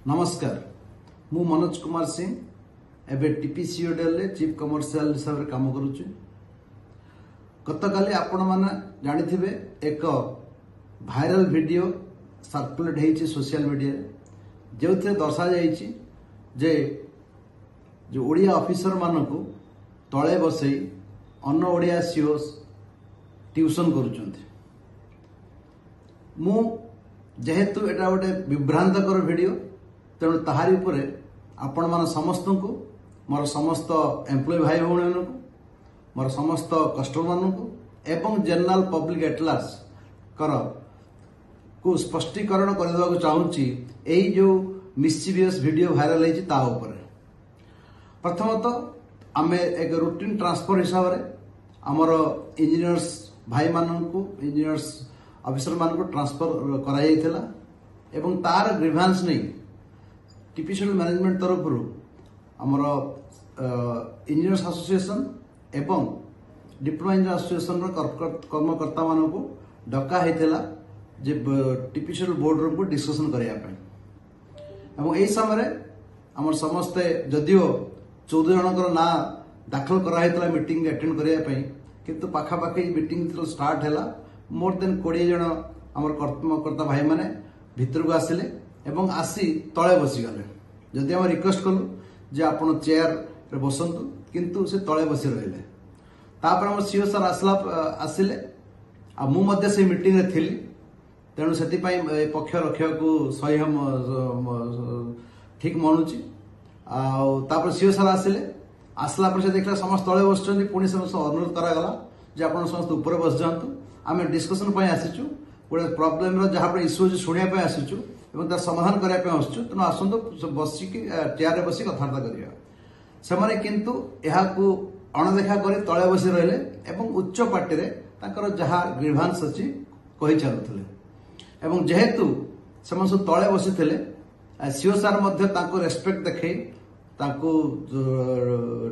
नमस्कार मु मनोज कुमार सिंह एबे टीपीसीओडीएल चीफ कमर्शियल हिसाब से काम करुच्ची। गतकाली आपण मैंने जानिथिबे एक भाइराल वीडियो सर्कुलेट होती सोशल मीडिया जो दर्शा जाइए जे जो ओडिया ऑफिसर मानक तले बसई अन्न ओडिया सीओस ट्यूशन करुचंती। मु जेहेतु एटा गोटे विभ्रांतकर वीडियो तेणु ताहारी उपरे आपण मान समस्त को मोर समस्त एम्प्लॉय भाई भौणी मानक मोर समस्त कस्टमर मानक एवं जनरल पब्लिक एटलास कर को स्पष्टीकरण करदेवा चाहूँगी यही जो मिसचिवियस वीडियो भाइराल होती ता उपरे। प्रथमतः आम एक रूटीन ट्रांसफर हिसाब से आमर इंजीनियर्स भाई मानक इंजीनियर्स ऑफिसर मानक ट्रांसफर करा एवं तार ग्रीभांस नहीं टीपीसीओडीएल मैनेजमेंट तरफ आमर इंजीनियर्स एसोसिएशन एवं डिप्लोमा इंजीनियर एसोसिएशन कर्मकर्ता मानक डका होता जे टीपीसीओडीएल बोर्ड रूम को डिस्कसन करने यही समय आम समस्ते जदिओ 14 जनकर ना दाखल कराई मीटिंग अटेंड करने किंतु पाखापाखि मीटिंग स्टार्ट है मोर देन 20 जन आम कर्मकर्ता भाई माने भितर को आसिले एवं आसी तले बसीगले। जदि आम रिक्वेस्ट कलु जे आपण चेयर रे बसंतु किंतु से तले बसी रहिले। तापर आम सीओ सर आसिले आ मु मध्य से मीटिंग रे थिली तेणु से पक्ष रखा को सही हम ठीक मनुची। तापर सीओ सर आसिले आसला पर से देखला समस्त तले बसचंदी पुणी समस्त अनुरोध करागला जे आपण समस्त ऊपर बस जांतु आम डिस्कसन पई आसीचु गोटे प्रॉब्लम जहाँ इश्यू शुणा आसीचु एवं तार समाधान करने आसचु तेणु आसतु बसिकी चेयर बसी कथबार्ता करवा से किंतु यहाँ अणदेखा कर तले बसी रहिले एवं उच्च पार्टी तांकर जहाँ ग्रीभांस अच्छी कही चलुले एवं जेहेतु से तले बसी सीओ सार रेस्पेक्ट देखई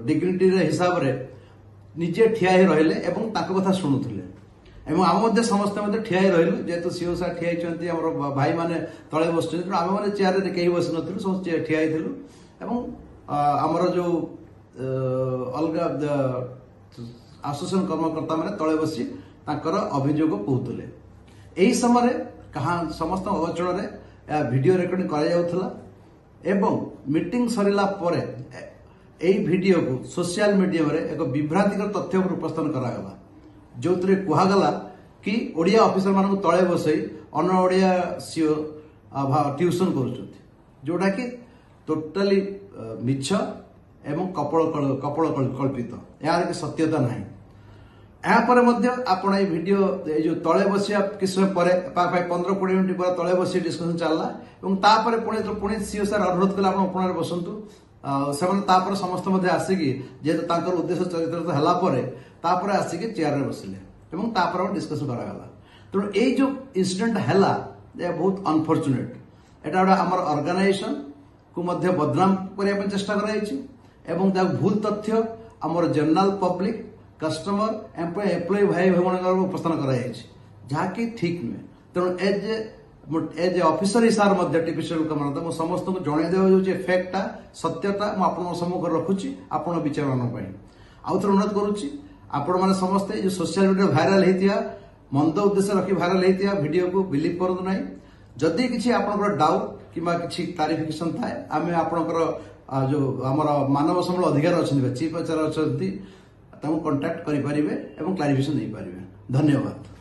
डिग्निटी हिसाब से निजे ठिया ही रहिले एवं कथा शुणुले एवं आम समस्ते ठिया ही रही जेहेतु सीओ सार ठिया भाई मैंने तले बस आम मैंने चेयर कहीं बस नु समस्त ठिया एवं आमर जो अलग एसोसिएशन कर्मकर्ता मैंने तले बसी अभियोग कहते यही समय कहा समस्त अचल वीडियो रिकॉर्डिंग करा मीटिंग सरला वीडियो को सोशल मीडिया रे एक विभ्रांतिकर तथ्य उपस्थापन करागला जो कहगला कि ओडिया ऑफिसर मान तले बसई अन्न ओडिया सीओ ट्यूशन कर जोटा कि टोटाली मिछ एवं कपड़ कल्पित यार कि सत्यता ना यापर आपण ये वीडियो जो तले बसिया किस समय पर 15-20 मिनट पर तले बसी डिस्कसन चलला पुणी सीओ सार अनुरोध कले आप उपणार बसंतु से समस्त आसिकी जेहेतु उद्देश्य चरित्र है आसिकी चेयर बसिले डिस्कसन करागला। तेणु यही जो इनसीडेंट है बहुत अनफर्चुनेट एटा गोटे आम ऑर्गेनाइजेशन को बदनाम करने चेष्टा कर भूल तथ्य आमर जनरल पब्लिक कस्टमर एम्प्लॉय भाई भाई उपस्थान कराकि ठीक नुहे। तेणु एज ए ऑफिसर हिसाब से टीपीसीओडीएल कमांडर समस्त को जनईदेवा फैक्टा सत्यता मुझे सम्मुख रखुची आपण विचार आउ थे अनुरोध करुच्ची आपण मैंने समस्ते जो सोशल मीडिया भाइराल होता मंद उद्देश्य रखी भाइराल होता वीडियो को बिलीव करूँ ना जदि किसी आपंकर डाउट कि क्लारिफिकेशन थाए आम आपंकर जो आमर मानव संबल अधिकारी अच्छा चीफ एचआर अच्छा कंटाक्ट करेंगे और क्लारिफिकेशन दे पारे। धन्यवाद।